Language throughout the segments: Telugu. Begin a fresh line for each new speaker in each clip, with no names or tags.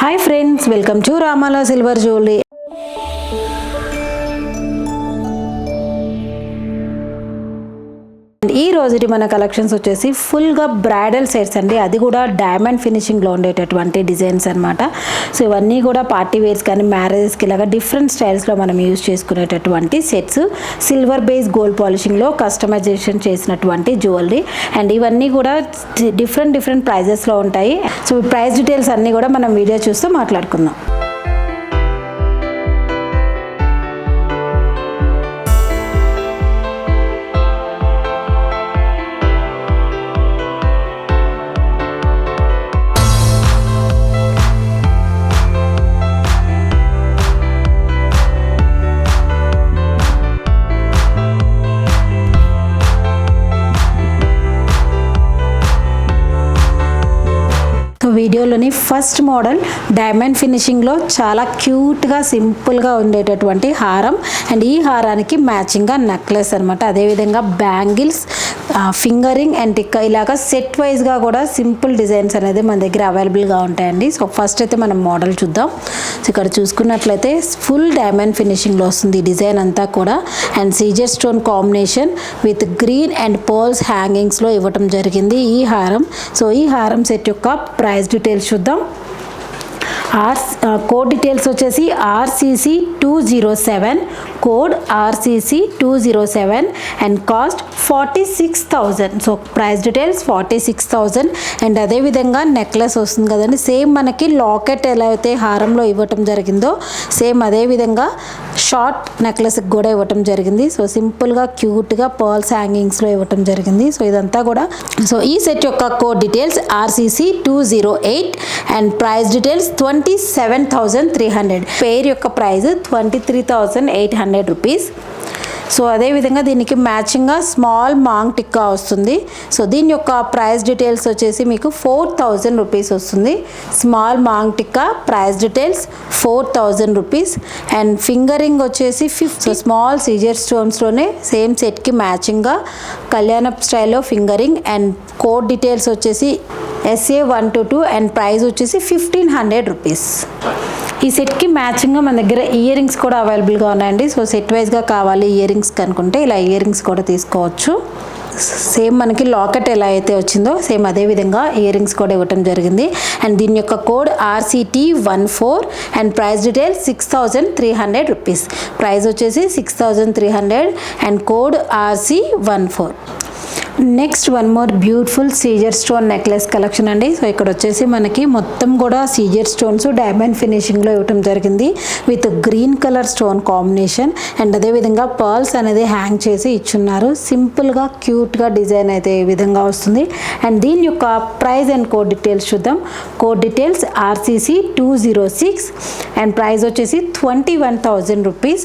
Hi friends, welcome to Ramala silver jewellery. ఈ రోజుటి మన కలెక్షన్స్ వచ్చేసి ఫుల్గా బ్రైడల్ సెట్స్ అండి. అది కూడా డైమండ్ ఫినిషింగ్లో ఉండేటటువంటి డిజైన్స్ అనమాట. సో ఇవన్నీ కూడా పార్టీ వేర్స్ కానీ మ్యారేజెస్కి ఇలాగా డిఫరెంట్ స్టైల్స్లో మనం యూజ్ చేసుకునేటటువంటి సెట్స్. సిల్వర్ బేస్ గోల్డ్ పాలిషింగ్లో కస్టమైజేషన్ చేసినటువంటి జ్యువెలరీ. అండ్ ఇవన్నీ కూడా డిఫరెంట్ ప్రైజెస్లో ఉంటాయి. సో ప్రైస్ డీటెయిల్స్ అన్నీ కూడా మనం వీడియో చూస్తూ మాట్లాడుకుందాం. వీడియోలోని ఫస్ట్ మోడల్ డైమండ్ ఫినిషింగ్లో చాలా క్యూట్గా సింపుల్గా ఉండేటటువంటి హారం. అండ్ ఈ హారానికి మ్యాచింగ్గా నెక్లెస్ అనమాట. అదేవిధంగా బ్యాంగిల్స్, ఫింగరింగ్ అండ్ టిక్కా ఇలాగా సెట్ వైజ్గా కూడా సింపుల్ డిజైన్స్ అనేది మన దగ్గర అవైలబుల్గా ఉంటాయండి. సో ఫస్ట్ అయితే మనం మోడల్ చూద్దాం. సో ఇక్కడ చూసుకున్నట్లయితే ఫుల్ డైమండ్ ఫినిషింగ్లో వస్తుంది ఈ డిజైన్ అంతా కూడా. And CZ stone combination with green and pearls హ్యాంగింగ్స్లో ఇవ్వటం జరిగింది ఈ హారం. సో ఈ హారం సెట్ యొక్క ప్రైస్ డీటెయిల్స్ చూద్దాం. కోడ్ డీటెయిల్స్ వచ్చేసి RCC 207, code RCC 207 and cost 46,000. So price details 46,000. And అదేవిధంగా నెక్లెస్ వస్తుంది కదండి, సేమ్ మనకి లాకెట్ ఎలా అయితే హారంలో ఇవ్వటం జరిగిందో సేమ్ అదేవిధంగా షార్ట్ నెక్లెస్కి కూడా ఇవ్వటం జరిగింది. సో సింపుల్గా క్యూట్గా పర్ల్స్ హ్యాంగింగ్స్లో ఇవ్వటం జరిగింది. సో ఇదంతా కూడా సో ఈ సెట్ యొక్క code details RCC 208 and price details 27,300. పేర్ యొక్క ప్రైస్ 23,800 రూపీస్. సో అదేవిధంగా దీనికి మ్యాచింగ్గా స్మాల్ మాంగ్ టిక్కా వస్తుంది. సో దీని యొక్క ప్రైస్ డీటెయిల్స్ వచ్చేసి మీకు 4,000 రూపీస్ వస్తుంది. Small maang tikka price details 4,000 rupees. And finger ring వచ్చేసి 50. సో స్మాల్ సీజర్ స్టోన్స్లోనే సేమ్ సెట్కి మ్యాచింగ్గా కళ్యాణ స్టైల్లో ఫింగరింగ్. అండ్ కోడ్ డీటెయిల్స్ వచ్చేసి SA 122 అండ్ ప్రైస్ వచ్చేసి 1,500 రూపీస్. ఈ సెట్కి మ్యాచింగ్గా మన దగ్గర ఇయర్ రింగ్స్ కూడా అవైలబుల్గా ఉన్నాయండి. సో సెట్ వైజ్గా కావాలి ఇయర్ రింగ్స్ కనుకుంటే ఇలా ఇయర్ రింగ్స్ కూడా తీసుకోవచ్చు. సేమ్ మనకి లాకెట్ ఎలా అయితే వచ్చిందో సేమ్ అదే విధంగా ఇయర్ రింగ్స్ కూడా ఇవ్వటం జరిగింది. అండ్ దీని యొక్క code RCT 14 and price detail 6,300 rupees. Price వచ్చేసి 6,300 and code RC14. Next one more beautiful Caesar stone necklace collection అండి. సో ఇక్కడ వచ్చేసి మనకి మొత్తం కూడా సీజర్ స్టోన్స్ డైమండ్ ఫినిషింగ్లో ఇవ్వటం జరిగింది with green colour stone combination. And అదేవిధంగా పర్ల్స్ అనేది హ్యాంగ్ చేసి ఇచ్చున్నారు. సింపుల్గా క్యూట్గా డిజైన్ అయితే ఈ విధంగా వస్తుంది. అండ్ దీని యొక్క ప్రైస్ అండ్ కోడ్ డీటెయిల్స్ చూద్దాం. Code details RCC 206 and price వచ్చేసి 21,000 rupees.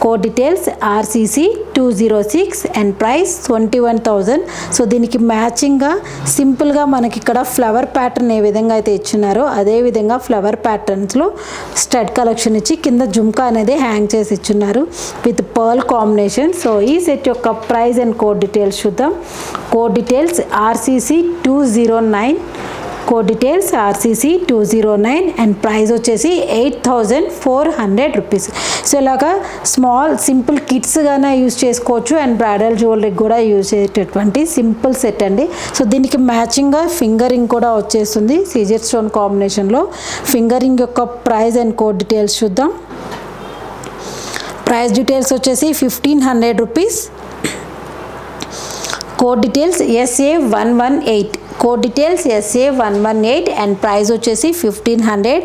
Code details RCC 206 and price 21,000. So దీనికి మ్యాచింగ్గా సింపుల్గా మనకి ఇక్కడ ఫ్లవర్ ప్యాటర్న్ ఏ విధంగా అయితే ఇచ్చున్నారో అదే విధంగా ఫ్లవర్ ప్యాటర్న్స్లో స్టడ్ కలెక్షన్ ఇచ్చి కింద జుమ్కా అనేది హ్యాంగ్ చేసి ఇచ్చున్నారు విత్ పర్ల్ కాంబినేషన్. సో ఈ సెట్ యొక్క ప్రైస్ అండ్ కోడ్ డీటెయిల్స్ చూద్దాం. Code details RCC 209, code details RCC 209 and price వచ్చేసి 8,400 రూపీస్. సో ఇలాగా స్మాల్ సింపుల్ కిడ్స్గానే యూజ్ చేసుకోవచ్చు అండ్ బ్రైడల్ జ్యువెలరీకి కూడా యూజ్ చేసేటటువంటి సింపుల్ సెట్ అండి. సో దీనికి మ్యాచింగ్గా ఫింగరింగ్ కూడా వచ్చేస్తుంది సీజర్ స్టోన్ కాంబినేషన్లో. ఫింగరింగ్ యొక్క ప్రైస్ అండ్ కోడ్ డీటెయిల్స్ చూద్దాం. ప్రైస్ డీటెయిల్స్ వచ్చేసి 1,500 rupees. Code details SA 118, code details SA 118 and price వచ్చేసి 1,500.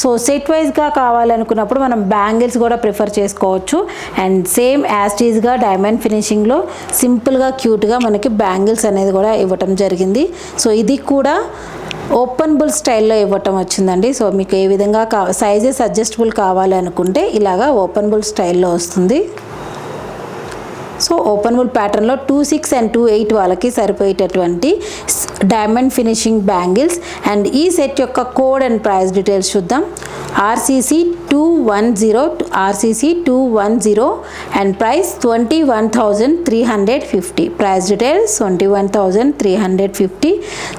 సో సెట్ వైజ్గా కావాలనుకున్నప్పుడు మనం బ్యాంగిల్స్ కూడా ప్రిఫర్ చేసుకోవచ్చు. అండ్ సేమ్ యాస్టీస్గా డైమండ్ ఫినిషింగ్లో సింపుల్గా క్యూట్గా మనకి బ్యాంగిల్స్ అనేది కూడా ఇవ్వటం జరిగింది. సో ఇది కూడా ఓపెనబుల్ స్టైల్లో ఇవ్వటం వచ్చిందండి. సో మీకు ఏ విధంగా సైజెస్ అడ్జస్టబుల్ కావాలి అనుకుంటే ఇలాగా ఓపెనబుల్ స్టైల్లో వస్తుంది. సో ఓపెనబుల్ ప్యాటర్న్లో 26 అండ్ 28 వాళ్ళకి సరిపోయేటటువంటి డైమండ్ ఫినిషింగ్ బ్యాంగిల్స్. అండ్ ఈ సెట్ యొక్క కోడ్ అండ్ ప్రైస్ డీటెయిల్స్ చూద్దాం. RCC 210 and price 21,350. Price details 21,350.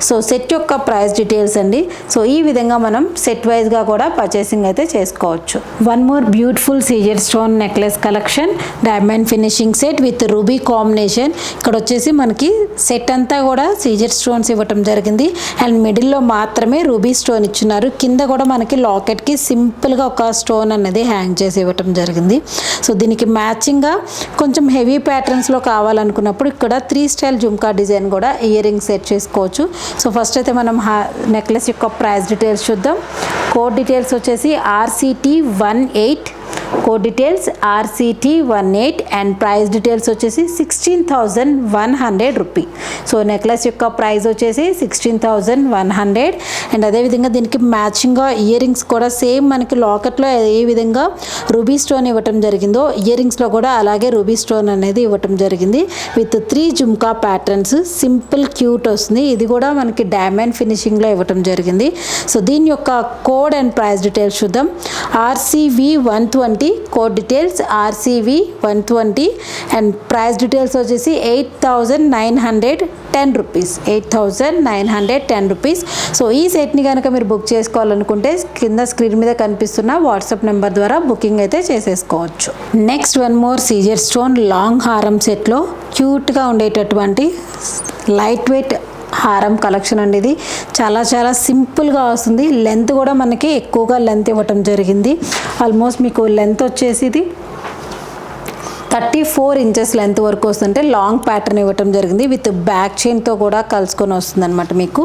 So set యొక్క ప్రైస్ డీటెయిల్స్ అండి. సో ఈ విధంగా మనం సెట్ వైజ్గా కూడా పర్చేసింగ్ అయితే చేసుకోవచ్చు. One more beautiful Caesar stone necklace collection, diamond finishing set with ruby combination. ఇక్కడ వచ్చేసి మనకి సెట్ అంతా కూడా సీజర్ స్టోన్స్ ఇవ్వటం జరిగింది అండ్ మిడిల్లో మాత్రమే రూబీ స్టోన్ ఇచ్చున్నారు. కింద కూడా మనకి లాకెట్కి సింపుల్గా ఒక స్టోన్ అనేది హ్యాంగ్ చేసి ఇవ్వటం జరిగింది. సో దీనికి మ్యాచింగ్గా కొంచెం హెవీ ప్యాటర్న్స్లో కావాలనుకున్నప్పుడు ఇక్కడ 3 స్టైల్ జుమ్కా డిజైన్ కూడా ఇయర్ రింగ్ సెట్ చేసుకోవచ్చు. సో ఫస్ట్ అయితే మనం నెక్లెస్ యొక్క ప్రైస్ డీటెయిల్స్ చూద్దాం. కోడ్ డీటెయిల్స్ వచ్చేసి RCT18, code details RCT18 and price details వచ్చేసి 16,100 రూపీ. సో నెక్లెస్ యొక్క ప్రైస్ వచ్చేసి 16,100 అండ్ అదేవిధంగా దీనికి మ్యాచింగ్గా ఇయర్ రింగ్స్ కూడా సేమ్ మనకి లాకెట్లో ఏ విధంగా రూబీ స్టోన్ ఇవ్వటం జరిగిందో ఇయర్ రింగ్స్లో కూడా అలాగే రూబీ స్టోన్ అనేది ఇవ్వటం జరిగింది with 3 jhumka patterns. Simple cute వస్తుంది. ఇది కూడా మనకి డైమండ్ ఫినిషింగ్లో ఇవ్వటం జరిగింది. సో దీని యొక్క కోడ్ అండ్ ప్రైస్ డీటెయిల్స్ చూద్దాం. RCV120, code details RCV120 and price details వచ్చేసి 8,910 రూపీస్. 8,910 రూపీస్. సో ఈ సెట్ని కనుక మీరు బుక్ చేసుకోవాలనుకుంటే కింద స్క్రీన్ మీద కనిపిస్తున్న వాట్సాప్ నెంబర్ ద్వారా బుకింగ్ అయితే చేసేసుకోవచ్చు. Next one more Caesar stone long హారం సెట్లో క్యూట్గా ఉండేటటువంటి లైట్ వెయిట్ హారం కలెక్షన్ అండి. ఇది చాలా చాలా సింపుల్గా వస్తుంది. లెంత్ కూడా మనకి ఎక్కువగా లెంత్ ఇవ్వటం జరిగింది. ఆల్మోస్ట్ మీకు లెంత్ వచ్చేసి ఇది 34 ఇంచెస్ లెంత్ వరకు వస్తుంటే లాంగ్ ప్యాటర్న్ ఇవ్వటం జరిగింది విత్ బ్యాక్ చైన్తో కూడా కలుసుకొని వస్తుంది అనమాట మీకు.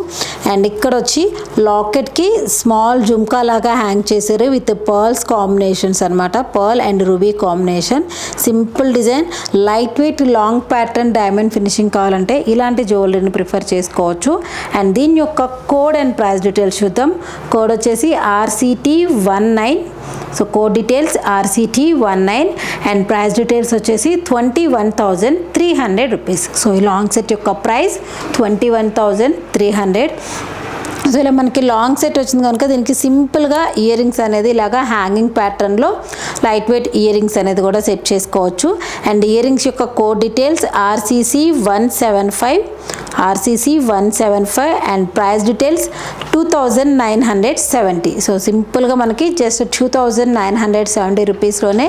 అండ్ ఇక్కడ వచ్చి లాకెట్కి స్మాల్ జుమ్కా లాగా హ్యాంగ్ చేశారు విత్ పర్ల్స్ కాంబినేషన్స్ అనమాట. Pearl and ruby combination. Simple design, light weight long pattern diamond finishing కావాలంటే ఇలాంటి జ్యువెలరీని ప్రిఫర్ చేసుకోవచ్చు. అండ్ దీని యొక్క కోడ్ అండ్ ప్రైస్ డీటెయిల్స్ చూద్దాం. కోడ్ వచ్చేసి RCT19. So code details RCT19 and price details వచ్చేసి 21,300 రూపీస్. సో ఈ లాంగ్ సెట్ యొక్క ప్రైస్ 21,300. సో ఇలా మనకి లాంగ్ సెట్ వచ్చింది కనుక దీనికి సింపుల్గా ఇయర్ రింగ్స్ అనేది ఇలాగా హ్యాంగింగ్ ప్యాటర్న్లో లైట్ వెయిట్ ఇయర్ రింగ్స్ అనేది కూడా సెట్ చేసుకోవచ్చు. అండ్ ఇయర్ రింగ్స్ యొక్క code details RCC175 and price details 2,970. So సింపుల్గా మనకి జస్ట్ 2,970 రూపీస్లోనే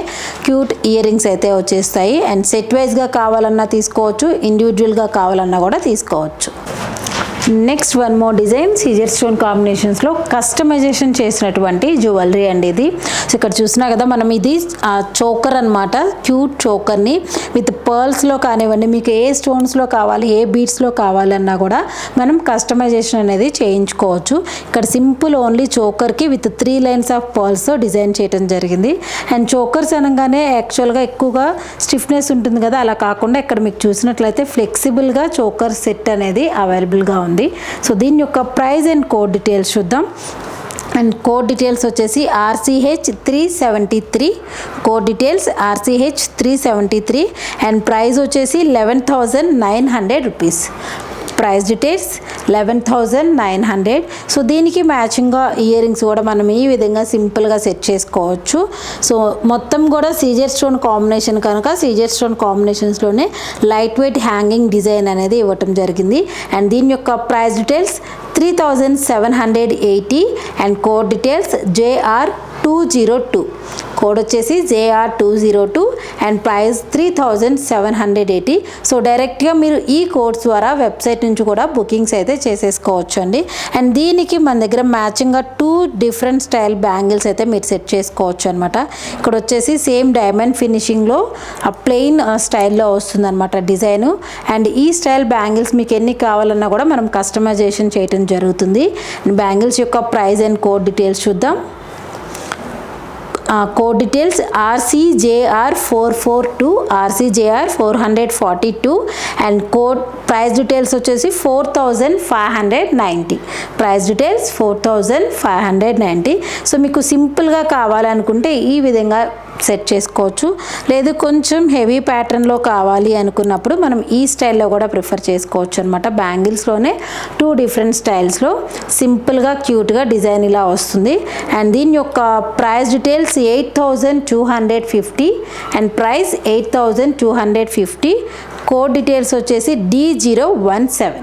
క్యూట్ ఇయర్ రింగ్స్ అయితే వచ్చేస్తాయి. అండ్ సెట్ వైజ్గా కావాలన్నా తీసుకోవచ్చు, ఇండివిజువల్గా కావాలన్నా కూడా తీసుకోవచ్చు. Next one more design CZ stone కాంబినేషన్స్లో కస్టమైజేషన్ చేసినటువంటి జ్యువెలరీ అండి ఇది. సో ఇక్కడ చూసినా కదా మనం ఇది చోకర్ అనమాట. క్యూట్ చోకర్ని విత్ పర్ల్స్లో కానివ్వండి, మీకు ఏ స్టోన్స్లో కావాలి, ఏ బీడ్స్లో కావాలన్నా కూడా మనం కస్టమైజేషన్ అనేది చేయించుకోవచ్చు. ఇక్కడ సింపుల్ ఓన్లీ చోకర్కి విత్ 3 లైన్స్ ఆఫ్ పర్ల్స్తో డిజైన్ చేయడం జరిగింది. అండ్ చోకర్స్ అనగానే యాక్చువల్గా ఎక్కువగా స్టిఫ్నెస్ ఉంటుంది కదా, అలా కాకుండా ఇక్కడ మీకు చూసినట్లయితే ఫ్లెక్సిబుల్గా చోకర్ సెట్ అనేది అవైలబుల్గా ఉంది. సో దీని యొక్క ప్రైస్ అండ్ కోడ్ డీటెయిల్స్ చూద్దాం. అండ్ కోడ్ డీటెయిల్స్ వచ్చేసి RCH373. Code details RCH373 and price వచ్చేసి 11,900 రూపీస్. Price details 11,900. సో దీనికి మ్యాచింగ్గా ఇయర్ రింగ్స్ కూడా మనం ఈ విధంగా సింపుల్గా సెట్ చేసుకోవచ్చు. సో మొత్తం కూడా సీజర్ స్టోన్ కాంబినేషన్ కనుక సీజర్ స్టోన్ కాంబినేషన్స్లోనే లైట్ వెయిట్ హ్యాంగింగ్ డిజైన్ అనేది ఇవ్వటం జరిగింది. అండ్ దీని యొక్క price details 3,780 and code details JR202. Code వచ్చేసి JR202 అండ్ ప్రైస్ 3,780. సో డైరెక్ట్గా మీరు ఈ కోడ్స్ ద్వారా వెబ్సైట్ నుంచి కూడా బుకింగ్స్ అయితే చేసేసుకోవచ్చు అండి. అండ్ దీనికి మన దగ్గర మ్యాచింగ్గా 2 డిఫరెంట్ స్టైల్ బ్యాంగిల్స్ అయితే మీరు సెట్ చేసుకోవచ్చు అనమాట. ఇక్కడ వచ్చేసి సేమ్ డైమండ్ ఫినిషింగ్లో ప్లెయిన్ స్టైల్లో వస్తుంది అనమాట డిజైను. అండ్ ఈ స్టైల్ బ్యాంగిల్స్ మీకు ఎన్ని కావాలన్నా కూడా మనం కస్టమైజేషన్ చేయడం జరుగుతుంది. బ్యాంగిల్స్ యొక్క ప్రైస్ అండ్ కోడ్ డీటెయిల్స్ చూద్దాం. Code details RCJR442, RCJR442 and code price details వచ్చేసి 4,590. Price details 4,590. సో మీకు సింపుల్గా కావాలనుకుంటే ఈ విధంగా సెట్ చేసుకోవచ్చు. లేదు కొంచెం హెవీ ప్యాటర్న్లో కావాలి అనుకున్నప్పుడు మనం ఈ స్టైల్లో కూడా ప్రిఫర్ చేసుకోవచ్చు అనమాట. బ్యాంగిల్స్లోనే 2 డిఫరెంట్ స్టైల్స్లో సింపుల్గా క్యూట్గా డిజైన్ ఇలా వస్తుంది. అండ్ దీని యొక్క price details 8,250 and price 8,250. Code details వచ్చేసి D017.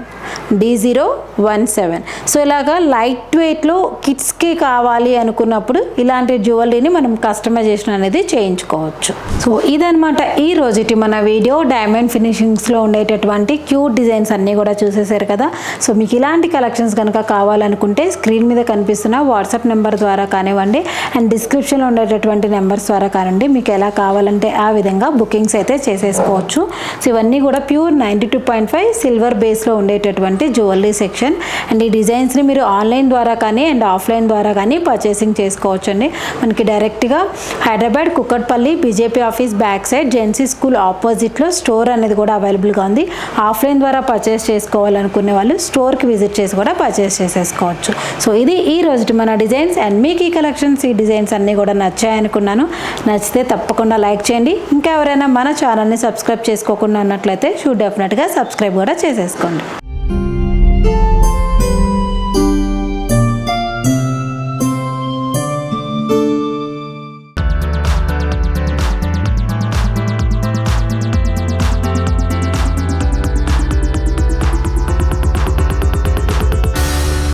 సో ఇలాగా లైట్ వెయిట్లో కిడ్స్కి కావాలి అనుకున్నప్పుడు ఇలాంటి జ్యువెలరీని మనం కస్టమైజేషన్ అనేది చేయించుకోవచ్చు. సో ఇదనమాట ఈ రోజుటి మన వీడియో. డైమండ్ ఫినిషింగ్స్లో ఉండేటటువంటి క్యూట్ డిజైన్స్ అన్నీ కూడా చూసేసారు కదా. సో మీకు ఇలాంటి కలెక్షన్స్ కనుక కావాలనుకుంటే స్క్రీన్ మీద కనిపిస్తున్న వాట్సాప్ నెంబర్ ద్వారా కానివ్వండి అండ్ డిస్క్రిప్షన్లో ఉండేటటువంటి నెంబర్స్ ద్వారా కానివ్వండి, మీకు ఎలా కావాలంటే ఆ విధంగా బుకింగ్స్ అయితే చేసేసుకోవచ్చు. సో ఇవన్నీ కూడా ప్యూర్ 92.5 సిల్వర్ బేస్లో ఉండేటటువంటి జ్యువెలరీ సెక్షన్. అండ్ ఈ డిజైన్స్ని మీరు ఆన్లైన్ ద్వారా కానీ అండ్ ఆఫ్లైన్ ద్వారా కానీ పర్చేసింగ్ చేసుకోవచ్చు అండి. మనకి డైరెక్ట్గా Hyderabad Kukatpally BJP office back side Gen Z school ఆపోజిట్లో స్టోర్ అనేది కూడా అవైలబుల్గా ఉంది. ఆఫ్లైన్ ద్వారా పర్చేస్ చేసుకోవాలనుకునే వాళ్ళు స్టోర్కి విజిట్ చేసి కూడా పర్చేస్ చేసేసుకోవచ్చు. సో ఇది ఈ రోజు మన డిజైన్స్. అండ్ మీకు ఈ కలెక్షన్స్ ఈ డిజైన్స్ అన్నీ కూడా నచ్చాయనుకున్నాను. నచ్చితే తప్పకుండా లైక్ చేయండి. ఇంకా ఎవరైనా మన ఛానల్ని సబ్స్క్రైబ్ చేసుకోకుండా ఉన్నట్లయితే డెఫినెట్గా సబ్స్క్రైబ్ కూడా చేసేసుకోండి.